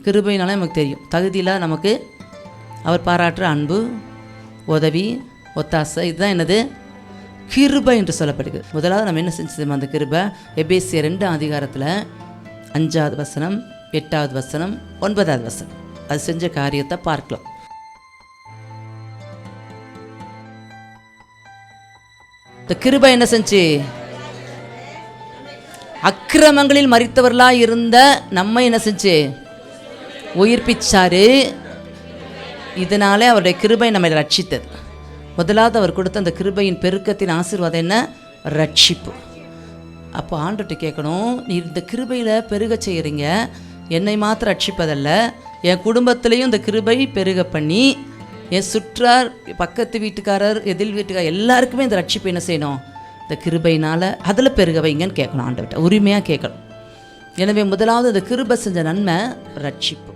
கிருபைனாலே நமக்கு தெரியும், தகுதியில் நமக்கு அவர் பாராட்டுற அன்பு, உதவி, ஒத்தாசை, இதுதான் என்னது கிருபை என்று சொல்லப்படுகிறது. முதலாவது நம்ம என்ன செஞ்சோம் அந்த கிருபை? எபேசியர் 2 அதிகாரத்தில் 5வது வசனம், 8வது வசனம், 9வது வசனம் அது செஞ்ச காரியத்தை பார்க்கலாம். இந்த கிருபை என்ன செஞ்சு? அக்கிரமங்களில் மரித்தவர்களாக இருந்த நம்ம என்ன செஞ்சு? உயிர்ப்பிச்சாரு. இதனாலே அவருடைய கிருபை நம்மை ரட்சித்தது. முதலாவது அவர் கொடுத்த அந்த கிருபையின் பெருக்கத்தின் ஆசீர்வாதம் என்ன? ரட்சிப்பு. அப்போ ஆண்டவர்கிட்ட கேட்கணும், நீ இந்த கிருபையில் பெருக செய்கிறீங்க, என்னை மாத்திரம் ரட்சிப்பதல்ல, என் குடும்பத்திலையும் இந்த கிருபை பெருக பண்ணி என் சுற்றார், பக்கத்து வீட்டுக்காரர், எதிர் வீட்டுக்காரர் எல்லாருக்குமே இந்த ரட்சிப்பு என்ன செய்யணும்? இந்த கிருபையினால் அதில் பெருக வைங்கன்னு கேட்கணும் ஆண்டவர்கிட்ட, உரிமையாக கேட்கணும். எனவே முதலாவது இந்த கிருபை செஞ்ச நன்மை ரட்சிப்பு.